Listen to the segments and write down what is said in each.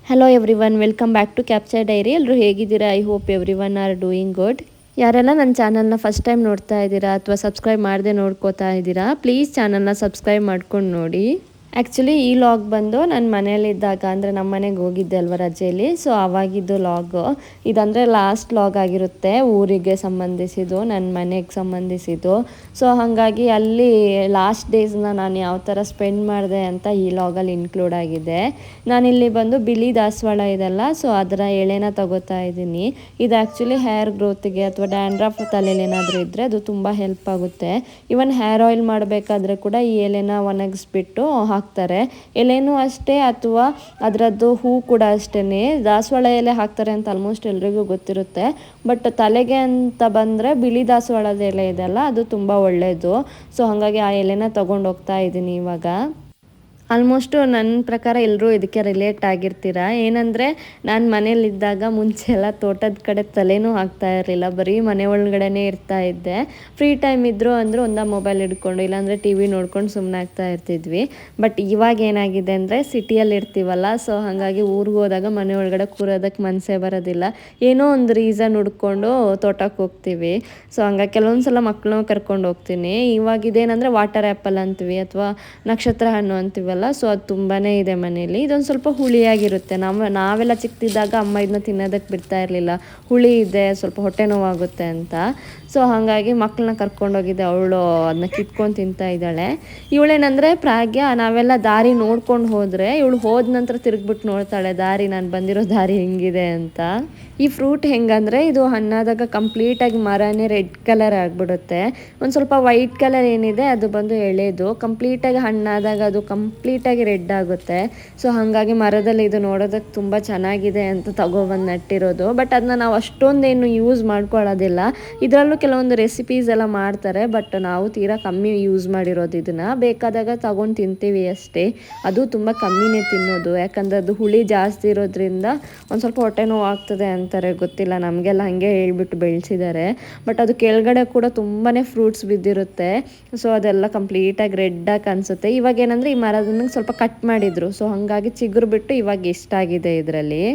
Hello everyone, welcome back to capture diary. ಎಲ್ಲರೂ ಹೇಗಿದ್ದೀರಾ? I hope everyone are doing good. ಯಾರೆಲ್ಲ ನನ್ನ ಚಾನಲ್ನ ಫಸ್ಟ್ ಟೈಮ್ ನೋಡ್ತಾ ಇದ್ದೀರಾ ಅಥವಾ ಸಬ್ಸ್ಕ್ರೈಬ್ ಮಾಡದೆ ನೋಡ್ಕೋತಾ ಇದ್ದೀರಾ, ಪ್ಲೀಸ್ ಚಾನಲ್ನ ಸಬ್ಸ್ಕ್ರೈಬ್ ಮಾಡ್ಕೊಂಡು ನೋಡಿ. ಆ್ಯಕ್ಚುಲಿ ಈ ಲಾಗ್ ಬಂದು ನಾನು ಮನೇಲಿದ್ದಾಗ, ಅಂದರೆ ನಮ್ಮ ಮನೆಗೆ ಹೋಗಿದ್ದೆ ಅಲ್ವ ರಜೆಯಲ್ಲಿ, ಸೊ ಆವಾಗಿದ್ದು ಲಾಗು ಇದಂದರೆ ಲಾಸ್ಟ್ ಲಾಗ್ ಆಗಿರುತ್ತೆ. ಊರಿಗೆ ಸಂಬಂಧಿಸಿದ್ದು, ನನ್ನ ಮನೆಗೆ ಸಂಬಂಧಿಸಿದ್ದು. ಸೊ ಹಾಗಾಗಿ ಅಲ್ಲಿ ಲಾಸ್ಟ್ ಡೇಸ್ನ ನಾನು ಯಾವ ಥರ ಸ್ಪೆಂಡ್ ಮಾಡಿದೆ ಅಂತ ಈ ಲಾಗಲ್ಲಿ ಇನ್ಕ್ಲೂಡ್ ಆಗಿದೆ. ನಾನಿಲ್ಲಿ ಬಂದು ಬಿಳಿ ದಾಸವಾಳ ಇದೆಲ್ಲ, ಸೊ ಅದರ ಎಳೆನ ತಗೋತಾ ಇದ್ದೀನಿ. ಇದು ಆ್ಯಕ್ಚುಲಿ ಹೇರ್ ಗ್ರೋತಿಗೆ ಅಥವಾ ಡ್ಯಾಂಡ್ರಫ್ ತಲೆಯಲ್ಲಿ ಏನಾದರೂ ಇದ್ದರೆ ಅದು ತುಂಬ ಹೆಲ್ಪ್ ಆಗುತ್ತೆ. ಇವನ್ ಹೇರ್ ಆಯಿಲ್ ಮಾಡಬೇಕಾದ್ರೆ ಕೂಡ ಈ ಎಲೆನ ಒಣಗಿಸ್ಬಿಟ್ಟು ಹಾಕ್ತಾರೆ. ಎಲೆನೂ ಅಷ್ಟೇ, ಅಥವಾ ಅದರದ್ದು ಹೂ ಕೂಡ ಅಷ್ಟೇ. ದಾಸವಾಳ ಎಲೆ ಹಾಕ್ತಾರೆ ಅಂತ ಆಲ್ಮೋಸ್ಟ್ ಎಲ್ರಿಗೂ ಗೊತ್ತಿರುತ್ತೆ. ಬಟ್ ತಲೆಗೆ ಅಂತ ಬಂದರೆ ಬಿಳಿ ದಾಸವಾಳದ ಎಲೆ ಇದೆಲ್ಲ ಅದು ತುಂಬ ಒಳ್ಳೆಯದು. ಸೊ ಹಾಗಾಗಿ ಆ ಎಲೆನ ತೊಗೊಂಡು ಹೋಗ್ತಾ ಇದ್ದೀನಿ ಇವಾಗ. ಆಲ್ಮೋಸ್ಟು ನನ್ನ ಪ್ರಕಾರ ಎಲ್ಲರೂ ಇದಕ್ಕೆ ರಿಲೇಟ್ ಆಗಿರ್ತೀರ. ಏನಂದರೆ ನಾನು ಮನೇಲಿದ್ದಾಗ ಮುಂಚೆ ಎಲ್ಲ ತೋಟದ ಕಡೆ ತಲೆನೂ ಹಾಕ್ತಾ ಇರಲಿಲ್ಲ, ಬರೀ ಮನೆ ಒಳಗಡೆ ಇರ್ತಾ ಇದ್ದೆ. ಫ್ರೀ ಟೈಮ್ ಇದ್ದರು ಅಂದರೆ ಒಂದ ಮೊಬೈಲ್ ಹಿಡ್ಕೊಂಡು ಇಲ್ಲಾಂದರೆ ಟಿ ವಿ ನೋಡ್ಕೊಂಡು ಸುಮ್ಮನೆ ಆಗ್ತಾ ಇರ್ತಿದ್ವಿ. ಬಟ್ ಇವಾಗ ಏನಾಗಿದೆ ಅಂದರೆ ಸಿಟಿಯಲ್ಲಿ ಇರ್ತೀವಲ್ಲ, ಸೊ ಹಾಗಾಗಿ ಊರಿಗೆ ಹೋದಾಗ ಮನೆ ಒಳಗಡೆ ಕೂರೋದಕ್ಕೆ ಮನಸ್ಸೇ ಬರೋದಿಲ್ಲ. ಏನೋ ಒಂದು ರೀಸನ್ ಹುಡ್ಕೊಂಡು ತೋಟಕ್ಕೆ ಹೋಗ್ತೀವಿ. ಸೊ ಹಂಗಾಗಿ ಕೆಲವೊಂದು ಸಲ ಮಕ್ಕಳನ್ನೂ ಕರ್ಕೊಂಡು ಹೋಗ್ತೀನಿ. ಇವಾಗ ಇದೇನಂದರೆ ವಾಟರ್ ಆ್ಯಪಲ್ ಅಂತೀವಿ ಅಥವಾ ನಕ್ಷತ್ರ ಹಣ್ಣು ಅಂತೀವಿ, ಸೊ ಅದು ತುಂಬಾ ಇದೆ ಮನೇಲಿ. ಇದೊಂದು ಸ್ವಲ್ಪ ಹುಳಿಯಾಗಿರುತ್ತೆ. ನಾವೆಲ್ಲ ಚಿಕ್ಕದಿದ್ದಾಗ ಅಮ್ಮ ಇದನ್ನ ತಿನ್ನೋದಕ್ಕೆ ಬಿಡ್ತಾ ಇರಲಿಲ್ಲ, ಹುಳಿ ಇದೆ, ಸ್ವಲ್ಪ ಹೊಟ್ಟೆ ನೋವಾಗುತ್ತೆ ಅಂತ. ಸೊ ಹಾಗಾಗಿ ಮಕ್ಕಳನ್ನ ಕರ್ಕೊಂಡೋಗಿದ್ದೆ, ಅವಳು ಅದನ್ನ ಕಿತ್ಕೊಂಡು ತಿಂತಾ ಇದ್ದಾಳೆ. ಇವಳೇನಂದರೆ ಪ್ರಾಗ್ಯ, ನಾವೆಲ್ಲ ದಾರಿ ನೋಡ್ಕೊಂಡು ಹೋದರೆ ಇವಳು ಹೋದ ನಂತರ ತಿರುಗ್ಬಿಟ್ಟು ನೋಡ್ತಾಳೆ ದಾರಿ, ನಾನು ಬಂದಿರೋ ದಾರಿ ಹೆಂಗಿದೆ ಅಂತ. ಈ ಫ್ರೂಟ್ ಹೆಂಗಂದರೆ ಇದು ಹಣ್ಣಾದಾಗ ಕಂಪ್ಲೀಟಾಗಿ ಮರನೇ ರೆಡ್ ಕಲರ್ ಆಗಿಬಿಡುತ್ತೆ. ಒಂದು ಸ್ವಲ್ಪ ವೈಟ್ ಕಲರ್ ಏನಿದೆ ಅದು ಬಂದು ಎಳೆದು, ಕಂಪ್ಲೀಟಾಗಿ ಹಣ್ಣಾದಾಗ ಅದು ಕಂಪ್ಲೀಟಾಗಿ ರೆಡ್ ಆಗುತ್ತೆ. ಸೊ ಹಾಗಾಗಿ ಮರದಲ್ಲಿ ಇದು ನೋಡೋದಕ್ಕೆ ತುಂಬ ಚೆನ್ನಾಗಿದೆ ಅಂತ ತಗೊಬಂದು ನಟ್ಟಿರೋದು. ಬಟ್ ಅದನ್ನ ನಾವು ಅಷ್ಟೊಂದೇನು ಯೂಸ್ ಮಾಡ್ಕೊಳ್ಳೋದಿಲ್ಲ. ಇದರಲ್ಲೂ ಕೆಲವೊಂದು ರೆಸಿಪೀಸ್ ಎಲ್ಲ ಮಾಡ್ತಾರೆ, ಬಟ್ ನಾವು ತೀರಾ ಕಮ್ಮಿ ಯೂಸ್ ಮಾಡಿರೋದು. ಇದನ್ನು ಬೇಕಾದಾಗ ತಗೊಂಡು ತಿಂತೀವಿ ಅಷ್ಟೇ. ಅದು ತುಂಬ ಕಮ್ಮಿನೇ ತಿನ್ನೋದು, ಯಾಕಂದರೆ ಅದು ಹುಳಿ ಜಾಸ್ತಿ ಇರೋದ್ರಿಂದ ಒಂದು ಸ್ವಲ್ಪ ಹೊಟ್ಟೆ ನೋವು ಆಗ್ತದೆ ಅಂತಾರೆ. ಗೊತ್ತಿಲ್ಲ, ನಮಗೆಲ್ಲ ಹಾಗೆ ಹೇಳ್ಬಿಟ್ಟು ಬೆಳೆಸಿದ್ದಾರೆ. ಬಟ್ ಅದು ಕೆಳಗಡೆ ಕೂಡ ತುಂಬಾ ಫ್ರೂಟ್ಸ್ ಬಿದ್ದಿರುತ್ತೆ. ಸೊ ಅದೆಲ್ಲ ಕಂಪ್ಲೀಟಾಗಿ ರೆಡ್ಡಾಗಿ ಅನಿಸುತ್ತೆ. ಇವಾಗ ಏನಂದರೆ ಈ ಮರದನ್ನ ಸ್ವಲ್ಪ ಕಟ್ ಮಾಡಿದರು, ಸೊ ಹಾಗಾಗಿ ಚಿಗುರು ಬಿಟ್ಟು ಇವಾಗ ಇಷ್ಟಾಗಿದೆ ಇದರಲ್ಲಿ.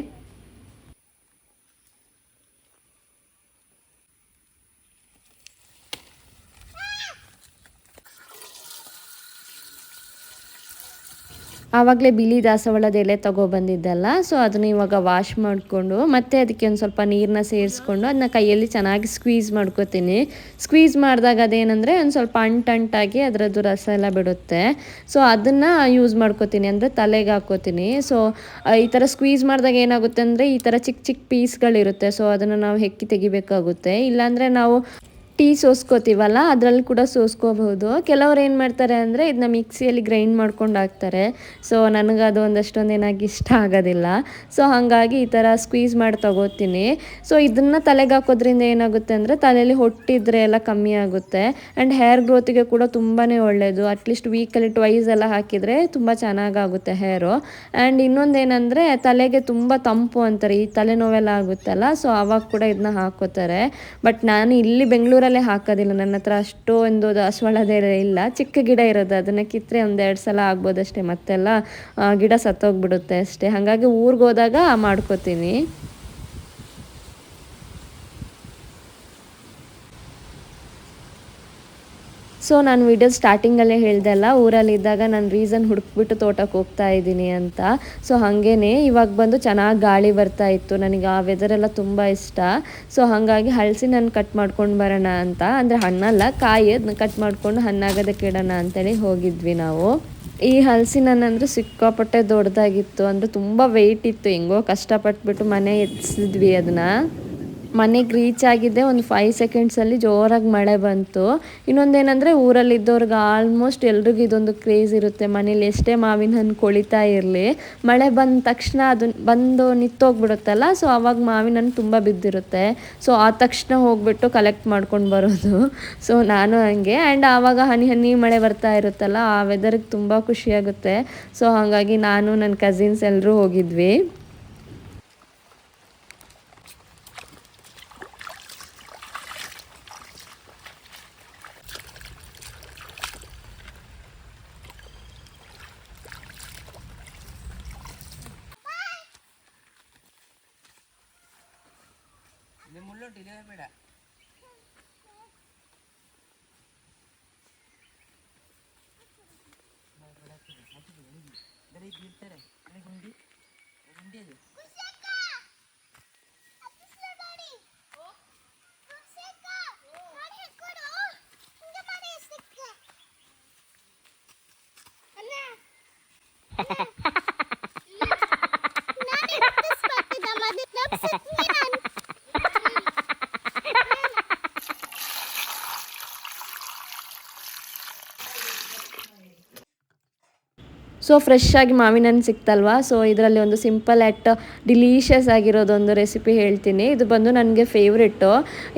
ಆವಾಗಲೇ ಬಿಳಿ ದಾಸವಾಳದ ಎಲೆ ತೊಗೊಬಂದಿದ್ದಲ್ಲ, ಸೊ ಅದನ್ನು ಇವಾಗ ವಾಶ್ ಮಾಡಿಕೊಂಡು ಮತ್ತೆ ಅದಕ್ಕೆ ಒಂದು ಸ್ವಲ್ಪ ನೀರನ್ನ ಸೇರಿಸ್ಕೊಂಡು ಅದನ್ನ ಕೈಯಲ್ಲಿ ಚೆನ್ನಾಗಿ ಸ್ಕ್ವೀಸ್ ಮಾಡ್ಕೋತೀನಿ. ಸ್ಕ್ವೀಸ್ ಮಾಡಿದಾಗ ಅದೇನೆಂದರೆ ಒಂದು ಸ್ವಲ್ಪ ಅಂಟಾಗಿ ಅದರದ್ದು ರಸ ಎಲ್ಲ ಬಿಡುತ್ತೆ. ಸೊ ಅದನ್ನು ಯೂಸ್ ಮಾಡ್ಕೋತೀನಿ, ಅಂದರೆ ತಲೆಗೆ ಹಾಕ್ಕೋತೀನಿ. ಸೊ ಈ ಥರ ಸ್ಕ್ವೀಸ್ ಮಾಡಿದಾಗ ಏನಾಗುತ್ತೆ ಅಂದರೆ ಈ ಥರ ಚಿಕ್ಕ ಚಿಕ್ಕ ಪೀಸ್ಗಳಿರುತ್ತೆ, ಸೊ ಅದನ್ನು ನಾವು ಹೆಕ್ಕಿ ತೆಗಿಬೇಕಾಗುತ್ತೆ. ಇಲ್ಲಾಂದರೆ ನಾವು ಟೀ ಸೋಸ್ಕೋತೀವಲ್ಲ ಅದರಲ್ಲಿ ಕೂಡ ಸೋಸ್ಕೋಬಹುದು. ಕೆಲವ್ರು ಏನು ಮಾಡ್ತಾರೆ ಅಂದರೆ ಇದನ್ನ ಮಿಕ್ಸಿಯಲ್ಲಿ ಗ್ರೈಂಡ್ ಮಾಡ್ಕೊಂಡು ಹಾಕ್ತಾರೆ. ಸೊ ನನಗೆ ಅದು ಒಂದಷ್ಟೊಂದು ಏನಾಗಿ ಇಷ್ಟ ಆಗೋದಿಲ್ಲ. ಸೊ ಹಾಗಾಗಿ ಈ ಥರ ಸ್ಕ್ವೀಸ್ ಮಾಡಿ ತಗೋತೀನಿ. ಸೊ ಇದನ್ನು ತಲೆಗೆ ಹಾಕೋದ್ರಿಂದ ಏನಾಗುತ್ತೆ ಅಂದರೆ ತಲೆಯಲ್ಲಿ ಹೊಟ್ಟಿದ್ರೆ ಎಲ್ಲ ಕಮ್ಮಿ ಆಗುತ್ತೆ. ಆ್ಯಂಡ್ ಹೇರ್ ಗ್ರೋತಿಗೆ ಕೂಡ ತುಂಬಾ ಒಳ್ಳೆಯದು. ಅಟ್ಲೀಸ್ಟ್ ವೀಕಲ್ಲಿ ಟ್ವೈಸ್ ಎಲ್ಲ ಹಾಕಿದರೆ ತುಂಬ ಚೆನ್ನಾಗಾಗುತ್ತೆ ಹೇರು. ಆ್ಯಂಡ್ ಇನ್ನೊಂದೇನೆಂದರೆ ತಲೆಗೆ ತುಂಬ ತಂಪು ಅಂತಾರೆ, ಈ ತಲೆನೋವೆಲ್ಲ ಆಗುತ್ತಲ್ಲ, ಸೊ ಆವಾಗ ಕೂಡ ಇದನ್ನ ಹಾಕೋತಾರೆ. ಬಟ್ ನಾನು ಇಲ್ಲಿ ಬೆಂಗಳೂರಲ್ಲಿ ಹಾಕೋದಿಲ್ಲ, ನನ್ನ ಹತ್ರ ಅಷ್ಟೊಂದು ದಾಸವಾಳದ ಎಲೆ ಇಲ್ಲ. ಚಿಕ್ಕ ಗಿಡ ಇರೋದು, ಅದನ್ನು ಕಿತ್ತರೆ ಒಂದೆರಡು ಸಲ ಆಗ್ಬೋದಷ್ಟೇ, ಮತ್ತೆಲ್ಲ ಗಿಡ ಸತ್ತೋಗ್ಬಿಡುತ್ತೆ ಅಷ್ಟೇ. ಹಾಗಾಗಿ ಊರಿಗೆ ಹೋದಾಗ ಮಾಡ್ಕೋತೀನಿ. ಸೊ ನಾನು ವಿಡಿಯೋ ಸ್ಟಾರ್ಟಿಂಗಲ್ಲೇ ಹೇಳ್ದೆ ಅಲ್ಲ, ಊರಲ್ಲಿದ್ದಾಗ ನಾನು ರೀಸನ್ ಹುಡುಕ್ಬಿಟ್ಟು ತೋಟಕ್ಕೆ ಹೋಗ್ತಾ ಇದ್ದೀನಿ ಅಂತ. ಸೊ ಹಾಗೇ ಇವಾಗ ಬಂದು ಚೆನ್ನಾಗಿ ಗಾಳಿ ಬರ್ತಾ ಇತ್ತು, ನನಗೆ ಆ ವೆದರೆಲ್ಲ ತುಂಬ ಇಷ್ಟ. ಸೊ ಹಾಗಾಗಿ ಹಲಸಿನನ್ನು ಕಟ್ ಮಾಡ್ಕೊಂಡು ಬರೋಣ ಅಂತ, ಅಂದರೆ ಹಣ್ಣಲ್ಲ ಕಾಯಿ, ಅದನ್ನ ಕಟ್ ಮಾಡಿಕೊಂಡು ಹಣ್ಣಾಗೋದಕ್ಕೆ ಇಡೋಣ ಅಂತೇಳಿ ಹೋಗಿದ್ವಿ ನಾವು. ಈ ಹಲಸಿನನ್ನು ಅಂದರೆ ಸಿಕ್ಕಾಪಟ್ಟೆ ದೊಡ್ಡದಾಗಿತ್ತು, ಅಂದರೆ ತುಂಬ ವೆಯ್ಟ್ ಇತ್ತು. ಹೆಂಗೋ ಕಷ್ಟಪಟ್ಬಿಟ್ಟು ಮನೆ ಎತ್ತಿಸಿದ್ವಿ ಅದನ್ನು. ಮನೆಗೆ ರೀಚ್ ಆಗಿದ್ದೆ ಒಂದು 5 ಸೆಕೆಂಡ್ಸಲ್ಲಿ ಜೋರಾಗಿ ಮಳೆ ಬಂತು. ಇನ್ನೊಂದೇನೆಂದರೆ ಊರಲ್ಲಿದ್ದವ್ರಿಗೆ ಆಲ್ಮೋಸ್ಟ್ ಎಲ್ರಿಗೂ ಇದೊಂದು ಕ್ರೇಜ್ ಇರುತ್ತೆ, ಮನೇಲಿ ಎಷ್ಟೇ ಮಾವಿನ ಹಣ್ಣು ಕೊಳಿತಾ ಇರಲಿ, ಮಳೆ ಬಂದ ತಕ್ಷಣ ಅದು ಬಂದು ನಿಂತೋಗ್ಬಿಡುತ್ತಲ್ಲ, ಸೊ ಆವಾಗ ಮಾವಿನ ಹಣ್ಣು ತುಂಬ ಬಿದ್ದಿರುತ್ತೆ. ಸೊ ಆ ತಕ್ಷಣ ಹೋಗ್ಬಿಟ್ಟು ಕಲೆಕ್ಟ್ ಮಾಡ್ಕೊಂಡು ಬರೋದು. ಸೊ ನಾನು ಹಂಗೆ. ಆ್ಯಂಡ್ ಆವಾಗ ಹನಿ ಮಳೆ ಬರ್ತಾ ಇರುತ್ತಲ್ಲ, ಆ ವೆದರ್ಗೆ ತುಂಬ ಖುಷಿಯಾಗುತ್ತೆ. ಸೊ ಹಾಗಾಗಿ ನಾನು ನನ್ನ ಕಸಿನ್ಸ್ ಎಲ್ಲರೂ ಹೋಗಿದ್ವಿ. ಸೊ ಫ್ರೆಶ್ ಆಗಿ ಮಾವಿನ ಹಣ್ಣು ಸಿಕ್ತಲ್ವಾ, ಸೊ ಇದರಲ್ಲಿ ಒಂದು ಸಿಂಪಲ್ ಆ್ಯಟ್ ಡಿಲೀಷಿಯಸ್ ಆಗಿರೋದೊಂದು ರೆಸಿಪಿ ಹೇಳ್ತೀನಿ. ಇದು ಬಂದು ನನಗೆ ಫೇವ್ರೆಟ್ಟು.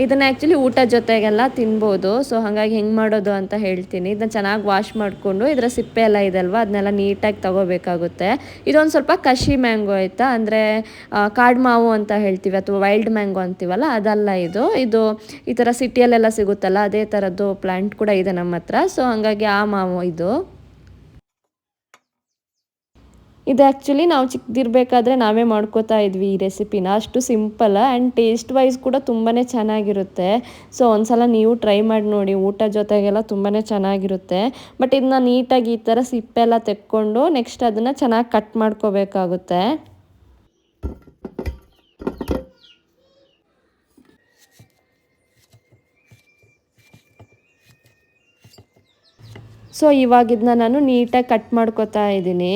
ಇದನ್ನು ಆ್ಯಕ್ಚುಲಿ ಊಟ ಜೊತೆಗೆಲ್ಲ ತಿನ್ಬೋದು. ಸೊ ಹಾಗಾಗಿ ಹೆಂಗೆ ಮಾಡೋದು ಅಂತ ಹೇಳ್ತೀನಿ. ಇದನ್ನ ಚೆನ್ನಾಗಿ ವಾಶ್ ಮಾಡಿಕೊಂಡು ಇದರ ಸಿಪ್ಪೆ ಎಲ್ಲ ಇದಲ್ವ ಅದನ್ನೆಲ್ಲ ನೀಟಾಗಿ ತಗೋಬೇಕಾಗುತ್ತೆ. ಇದೊಂದು ಸ್ವಲ್ಪ ಕಷಿ ಮ್ಯಾಂಗೋ ಆಯಿತಾ, ಅಂದರೆ ಕಾಡು ಮಾವು ಅಂತ ಹೇಳ್ತೀವಿ ಅಥವಾ ವೈಲ್ಡ್ ಮ್ಯಾಂಗೋ ಅಂತೀವಲ್ಲ ಅದಲ್ಲ ಇದು. ಇದು ಈ ಥರ ಸಿಟಿಯಲ್ಲೆಲ್ಲ ಸಿಗುತ್ತಲ್ಲ ಅದೇ ಥರದ್ದು ಪ್ಲ್ಯಾಂಟ್ ಕೂಡ ಇದೆ ನಮ್ಮ ಹತ್ರ. ಸೊ ಹಾಗಾಗಿ ಆ ಮಾವು ಇದು. ಇದು ಆ್ಯಕ್ಚುಲಿ ನಾವು ಚಿಕ್ಕದಿರಬೇಕಾದ್ರೆ ನಾವೇ ಮಾಡ್ಕೋತಾ ಇದ್ವಿ ಈ ರೆಸಿಪಿನ. ಅಷ್ಟು ಸಿಂಪಲ್ ಆ್ಯಂಡ್ ಟೇಸ್ಟ್ ವೈಸ್ ಕೂಡ ತುಂಬಾ ಚೆನ್ನಾಗಿರುತ್ತೆ. ಸೊ ಒಂದ್ಸಲ ನೀವು ಟ್ರೈ ಮಾಡಿ ನೋಡಿ, ಊಟ ಜೊತೆಗೆಲ್ಲ ತುಂಬಾ ಚೆನ್ನಾಗಿರುತ್ತೆ. ಬಟ್ ಇದನ್ನ ನೀಟಾಗಿ ಈ ಥರ ಸಿಪ್ಪೆ ಎಲ್ಲ ತೆಕ್ಕೊಂಡು ನೆಕ್ಸ್ಟ್ ಅದನ್ನು ಚೆನ್ನಾಗಿ ಕಟ್ ಮಾಡ್ಕೋಬೇಕಾಗುತ್ತೆ. ಸೊ ಇವಾಗ ಇದನ್ನ ನಾನು ನೀಟಾಗಿ ಕಟ್ ಮಾಡ್ಕೋತಾ ಇದ್ದೀನಿ.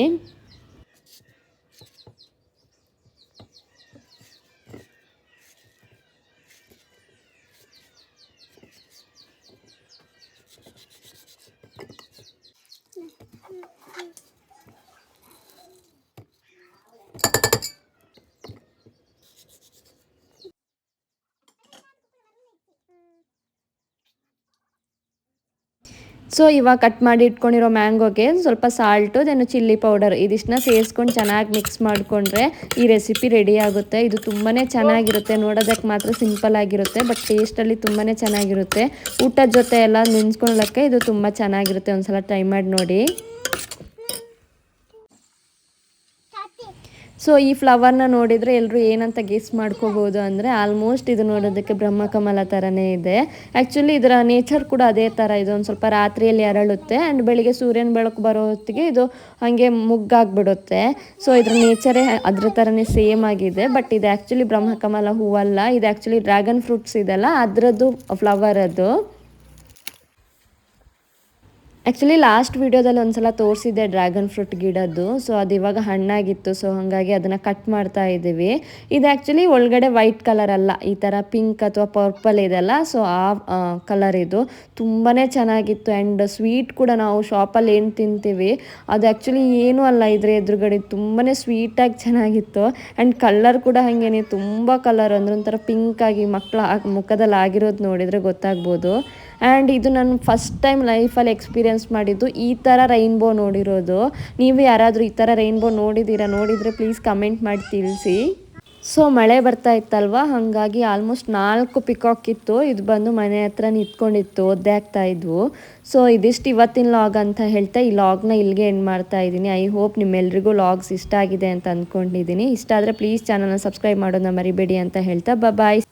ಸೊ ಇವಾಗ ಕಟ್ ಮಾಡಿ ಇಟ್ಕೊಂಡಿರೋ ಮ್ಯಾಂಗೋಗೆ ಸ್ವಲ್ಪ ಸಾಲ್ಟು ದೆನ್ ಚಿಲ್ಲಿ ಪೌಡರ್ ಇದಿಷ್ಟನ್ನ ಸೇರಿಸ್ಕೊಂಡು ಚೆನ್ನಾಗಿ ಮಿಕ್ಸ್ ಮಾಡಿಕೊಂಡ್ರೆ ಈ ರೆಸಿಪಿ ರೆಡಿ ಆಗುತ್ತೆ. ಇದು ತುಂಬಾ ಚೆನ್ನಾಗಿರುತ್ತೆ. ನೋಡೋದಕ್ಕೆ ಮಾತ್ರ ಸಿಂಪಲ್ ಆಗಿರುತ್ತೆ, ಬಟ್ ಟೇಸ್ಟಲ್ಲಿ ತುಂಬಾ ಚೆನ್ನಾಗಿರುತ್ತೆ. ಊಟದ ಜೊತೆ ಎಲ್ಲ ನೆನೆಸ್ಕೊಳ್ಳೋಕ್ಕೆ ಇದು ತುಂಬ ಚೆನ್ನಾಗಿರುತ್ತೆ. ಒಂದ್ಸಲ ಟ್ರೈ ಮಾಡಿ ನೋಡಿ. ಸೊ ಈ ಫ್ಲವರ್ನ ನೋಡಿದರೆ ಎಲ್ಲರೂ ಏನಂತ ಗೆಸ್ ಮಾಡ್ಕೋಬೋದು ಅಂದರೆ ಆಲ್ಮೋಸ್ಟ್ ಇದು ನೋಡೋದಕ್ಕೆ ಬ್ರಹ್ಮಕಮಲ ಥರನೇ ಇದೆ. ಆ್ಯಕ್ಚುಲಿ ಇದರ ನೇಚರ್ ಕೂಡ ಅದೇ ಥರ. ಇದೊಂದು ಸ್ವಲ್ಪ ರಾತ್ರಿಯಲ್ಲಿ ಅರಳುತ್ತೆ ಆ್ಯಂಡ್ ಬೆಳಿಗ್ಗೆ ಸೂರ್ಯನ ಬೆಳಕು ಬರೋ ಹೊತ್ತಿಗೆ ಇದು ಹಾಗೆ ಮುಗ್ಗಾಗ್ಬಿಡುತ್ತೆ. ಸೊ ಇದ್ರ ನೇಚರೇ ಅದ್ರ ಥರನೇ ಸೇಮ್ ಆಗಿದೆ. ಬಟ್ ಇದು ಆ್ಯಕ್ಚುಲಿ ಬ್ರಹ್ಮಕಮಲ ಹೂವಲ್ಲ, ಇದು ಆ್ಯಕ್ಚುಲಿ ಡ್ರ್ಯಾಗನ್ ಫ್ರೂಟ್ಸ್ ಇದೆಲ್ಲ ಅದರದ್ದು ಫ್ಲವರ್ ಅದು. ಆ್ಯಕ್ಚುಲಿ ಲಾಸ್ಟ್ ವೀಡಿಯೋದಲ್ಲಿ ಒಂದ್ಸಲ ತೋರಿಸಿದ್ದೆ ಡ್ರ್ಯಾಗನ್ ಫ್ರೂಟ್ ಗಿಡದ್ದು. ಸೊ ಅದು ಇವಾಗ ಹಣ್ಣಾಗಿತ್ತು. ಸೊ ಹಾಗಾಗಿ ಅದನ್ನು ಕಟ್ ಮಾಡ್ತಾ ಇದ್ದೀವಿ. ಇದು ಆ್ಯಕ್ಚುಲಿ ಒಳಗಡೆ ವೈಟ್ ಕಲರ್ ಅಲ್ಲ, ಈ ಥರ ಪಿಂಕ್ ಅಥವಾ ಪರ್ಪಲ್ ಇದೆಲ್ಲ. ಸೊ ಆ ಕಲರ್ ಇದು ತುಂಬಾ ಚೆನ್ನಾಗಿತ್ತು. ಆ್ಯಂಡ್ ಸ್ವೀಟ್ ಕೂಡ ನಾವು ಶಾಪಲ್ಲಿ ಏನು ತಿಂತೀವಿ ಅದು ಆ್ಯಕ್ಚುಲಿ ಏನೂ ಅಲ್ಲ ಇದ್ರ ಎದುರುಗಡೆ. ತುಂಬಾ ಸ್ವೀಟಾಗಿ ಚೆನ್ನಾಗಿತ್ತು. ಆ್ಯಂಡ್ ಕಲರ್ ಕೂಡ ಹಾಗೇನೆ ತುಂಬ ಕಲರ್ ಅಂದ್ರೆ ಒಂಥರ ಪಿಂಕಾಗಿ ಮಕ್ಕಳ ಮುಖದಲ್ಲಿ ಆಗಿರೋದು ನೋಡಿದರೆ ಗೊತ್ತಾಗ್ಬೋದು. ಆ್ಯಂಡ್ ಇದು ನಾನು ಫಸ್ಟ್ ಟೈಮ್ ಲೈಫಲ್ಲಿ ಎಕ್ಸ್ಪೀರಿಯೆನ್ಸ್ ಮಾಡಿದ್ದು ಈ ಥರ ರೈನ್ಬೋ ನೋಡಿರೋದು. ನೀವು ಯಾರಾದರೂ ಈ ಥರ ರೈನ್ಬೋ ನೋಡಿದರೆ ಪ್ಲೀಸ್ ಕಮೆಂಟ್ ಮಾಡಿ ತಿಳಿಸಿ. ಸೊ ಮಳೆ ಬರ್ತಾ ಇತ್ತಲ್ವ, ಹಾಗಾಗಿ ಆಲ್ಮೋಸ್ಟ್ 4 ಪಿಕಾಕ್ ಇತ್ತು. ಇದು ಬಂದು ಮನೆ ಹತ್ರ ನಿಂತ್ಕೊಂಡಿತ್ತು, ಒದ್ದೆ ಆಗ್ತಾ ಇದ್ವು. ಸೊ ಇದಿಷ್ಟು ಇವತ್ತಿನ ಲಾಗ್ ಅಂತ ಹೇಳ್ತಾ ಈ ಲಾಗ್ನ ಇಲ್ಲಿಗೆ ಎಂಡ್ ಮಾಡ್ತಾ ಇದ್ದೀನಿ. ಐ ಹೋಪ್ ನಿಮ್ಮೆಲ್ರಿಗೂ ಲಾಗ್ಸ್ ಇಷ್ಟ ಆಗಿದೆ ಅಂತ ಅಂದ್ಕೊಂಡಿದ್ದೀನಿ. ಇಷ್ಟ ಆದರೆ ಪ್ಲೀಸ್ ಚಾನಲ್ನ ಸಬ್ಸ್ಕ್ರೈಬ್ ಮಾಡೋದನ್ನ ಮರಿಬೇಡಿ ಅಂತ ಹೇಳ್ತಾ ಬಾಯ್.